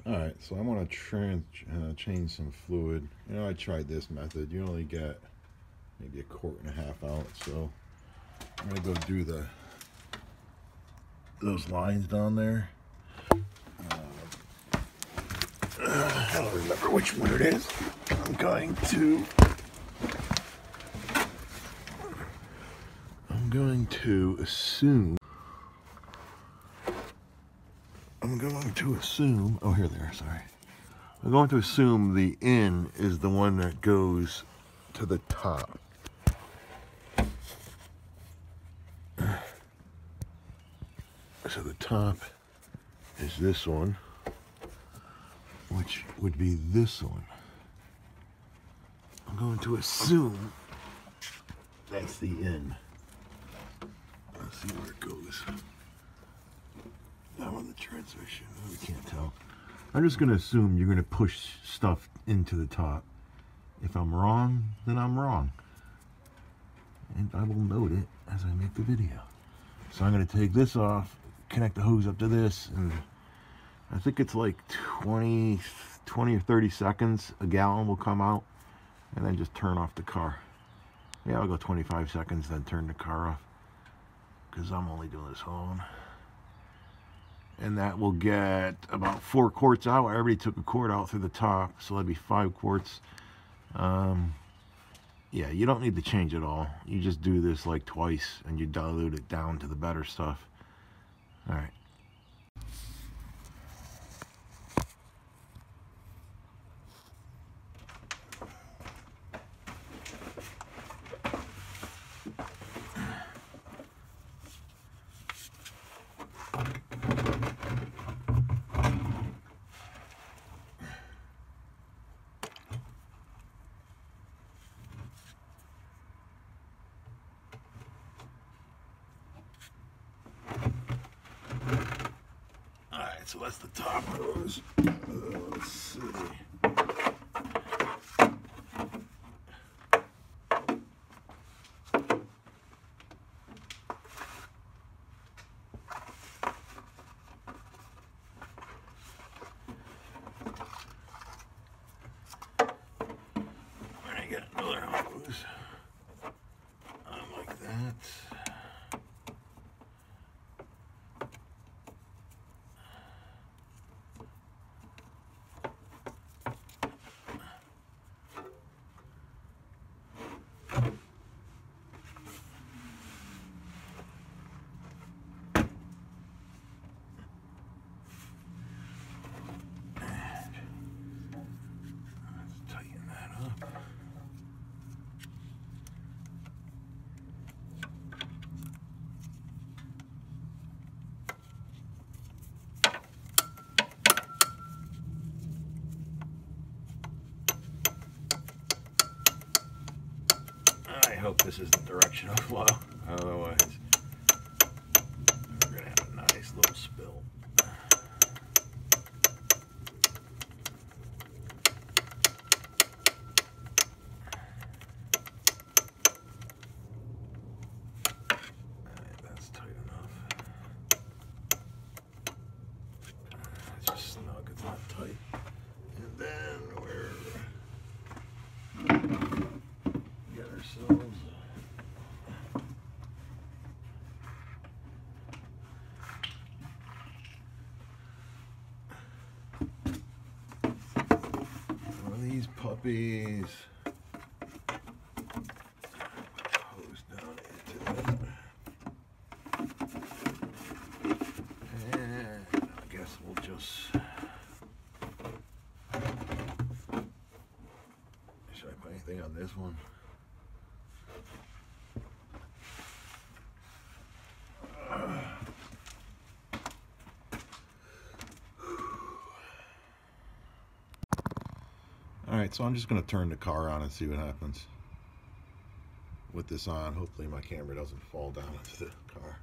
Alright, so I'm going to change some fluid. You know, I tried this method. You only get maybe 1.5 quarts out, so I'm going to go do those lines down there. I don't remember which one it is. I'm going to assume. Oh, here they are, sorry. I'm going to assume the in is the one that goes to the top. So the top is this one, which would be this one. I'm going to assume that's the in. Let's see where it goes. That one, the transmission. We can't tell. I'm just going to assume you're going to push stuff into the top. If I'm wrong, then I'm wrong. And I will note it as I make the video. So I'm going to take this off, connect the hose up to this, and I think it's like 20 or 30 seconds, a gallon will come out, and then just turn off the car. Yeah, I'll go 25 seconds, then turn the car off, because I'm only doing this home. And that will get about 4 quarts out. I already took a quart out through the top, so that'd be 5 quarts. Yeah, you don't need to change it all. You just do this like twice, and you dilute it down to the better stuff. All right. So that's the top hose. Let's see. We're gonna get another hose. Like that. I hope this is the direction of flow, otherwise we're going to have a nice little spill. Alright, that's tight enough. It's just snug, it's not tight. And then we're get ourselves one of these puppies. Hose down into it. And I guess we'll just. Should I put anything on this one? Alright, so I'm just going to turn the car on and see what happens. With this on, hopefully my camera doesn't fall down into the car.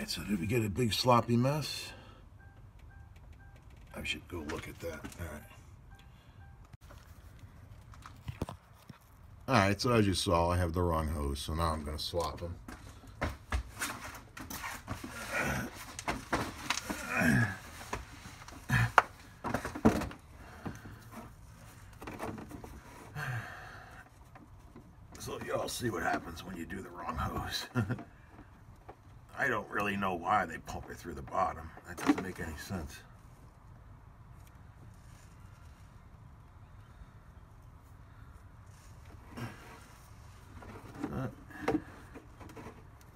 Alright, so did we get a big sloppy mess? I should go look at that. Alright, so as you saw, I have the wrong hose, so now I'm going to swap them. So y'all see what happens when you do the wrong hose. I don't really know why they pump it through the bottom. That doesn't make any sense.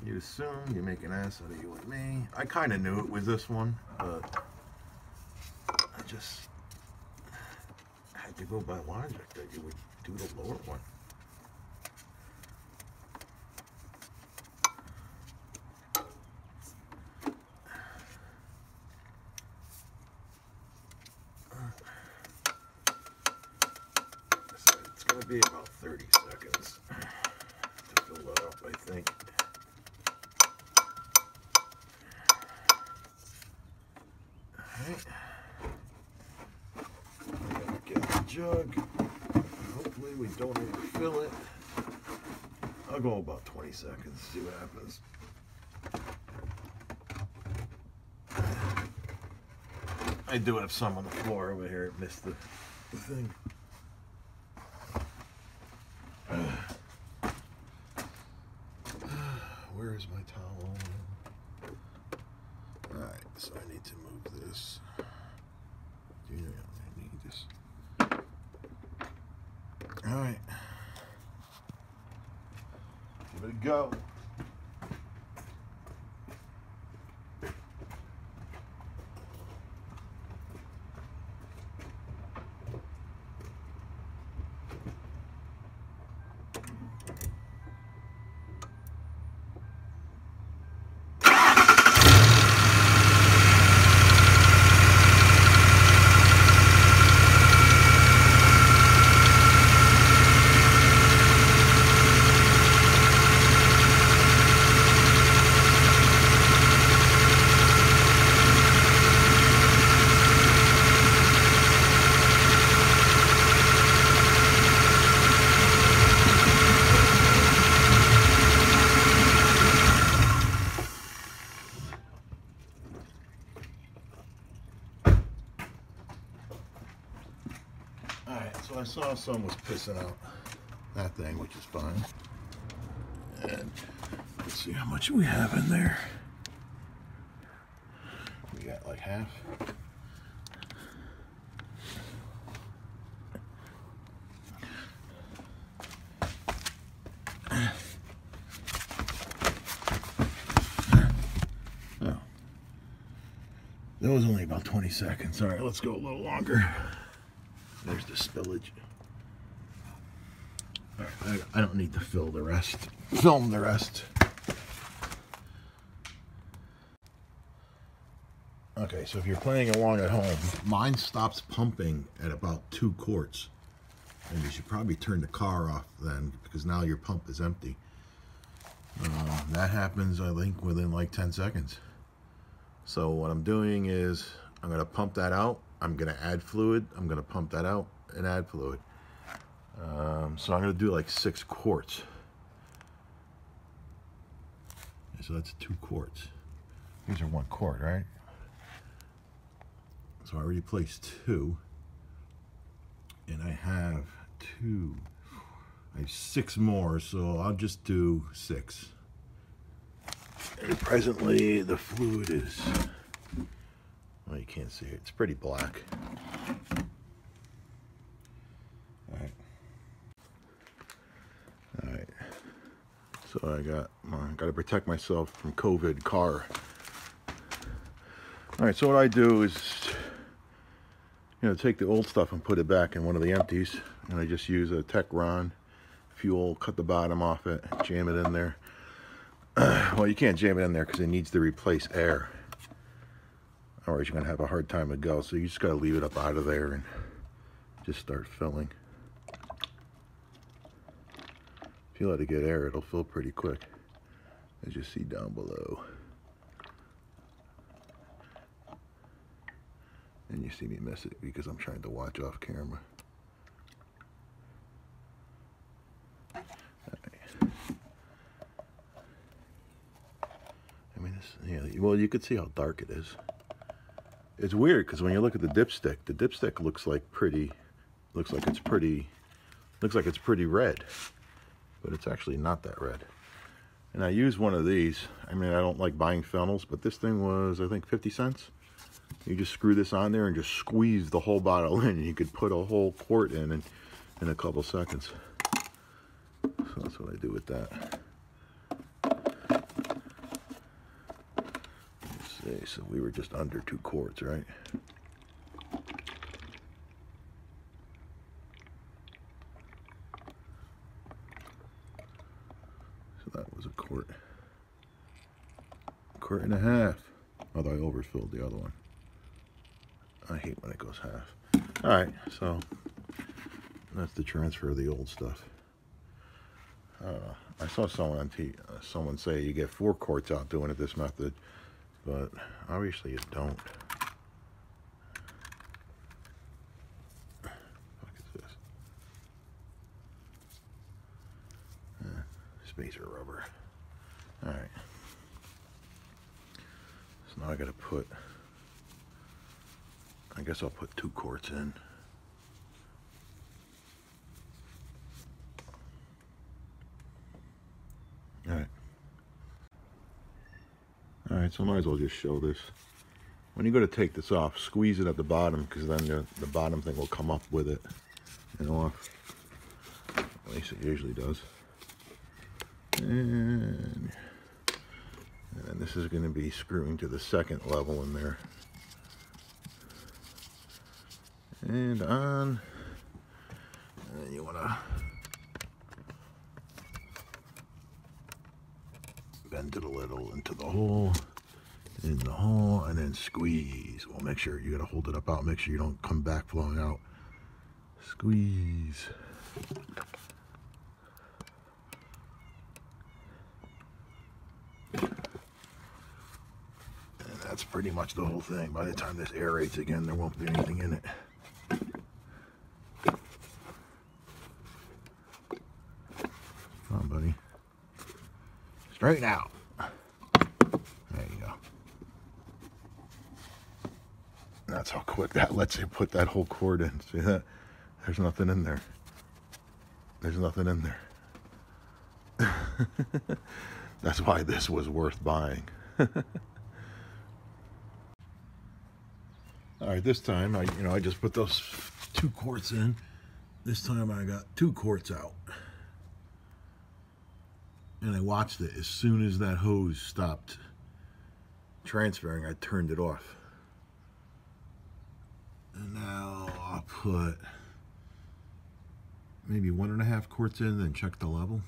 You assume you make an ass out of you and me. I kind of knew it was this one, but I just had to go by logic that you would do the lower one. So it's going to be about 30 seconds to fill that up, I think. Get the jug. Hopefully we don't overfill it. I'll go about 20 seconds, see what happens. I do have some on the floor over here. It missed the thing. Where is my towel? Alright, so I need to move this. Yeah, I need this. Alright. Give it a go. So I saw some was pissing out that thing, which is fine. And let's see how much we have in there. We got like half. Oh. That was only about 20 seconds. All right, let's go a little longer. There's the spillage. All right, I don't need to film the rest. Okay, so if you're playing along at home, mine stops pumping at about 2 quarts. And you should probably turn the car off then, because now your pump is empty. That happens, I think, within like 10 seconds. So what I'm doing is, I'm going to pump that out. I'm going to add fluid. I'm going to pump that out and add fluid. So I'm going to do like 6 quarts. So that's 2 quarts. These are 1 quart, right? So I already placed 2. And I have 6 more, so I'll just do 6. And presently the fluid is, well, you can't see it. It's pretty black. All right. So I got to protect myself from COVID car. All right. So what I do is, take the old stuff and put it back in one of the empties, and I just use a Tech Ron fuel, cut the bottom off it, jam it in there. Well, you can't jam it in there because it needs to replace air. Otherwise, you're going to have a hard time to go. So you just got to leave it up out of there and just start filling. If you let it get air, it'll fill pretty quick, as you see down below. And you see me miss it because I'm trying to watch off camera. Right. I mean, yeah, well, you could see how dark it is. It's weird because when you look at the dipstick looks like it's pretty red, but it's actually not that red. And I use one of these. I mean, I don't like buying funnels, but this thing was, I think, 50 cents. You just screw this on there and just squeeze the whole bottle in, and you could put a whole quart in a couple seconds. So that's what I do with that. Let's see, so we were just under 2 quarts, right? So that was a quart and a half. Although I overfilled the other one. I hate when it goes half. All right, so that's the transfer of the old stuff. I saw someone on someone say you get 4 quarts out doing it this method, but obviously you don't. What is this? Spacer rubber. All right. So now I got to put. I guess I'll put 2 quarts in. All right, so I might as well just show this. When you go to take this off, squeeze it at the bottom, because then the bottom thing will come up with it and off. At least it usually does. And then this is going to be screwing to the second level in there. And on. And then you want to bend it a little into the hole, in the hole, and then squeeze. Well, make sure you got to hold it up out. Make sure you don't come back flowing out. Squeeze. And that's pretty much the whole thing. By the time this aerates again, there won't be anything in it. Come on, buddy. Straighten out. There you go. That's how quick that lets you put that whole cord in. See that? There's nothing in there. There's nothing in there. That's why this was worth buying. All right, this time I just put those 2 quarts in. This time I got 2 quarts out. And I watched it. As soon as that hose stopped transferring, I turned it off. And now I'll put maybe 1.5 quarts in, then check the level.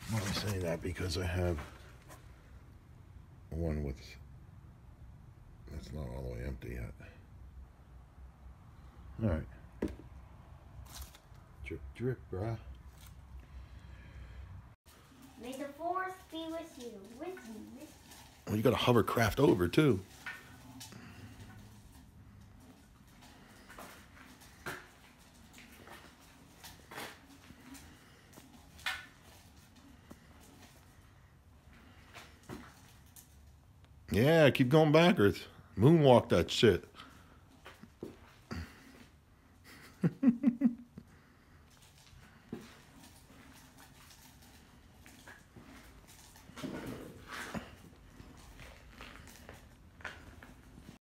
I'm only saying that because I have one with, that's not all the way empty yet. All right. Drip, drip, brah. May the force be with you, with you. Well, you got to hovercraft over too. Yeah, keep going backwards. Moonwalk that shit.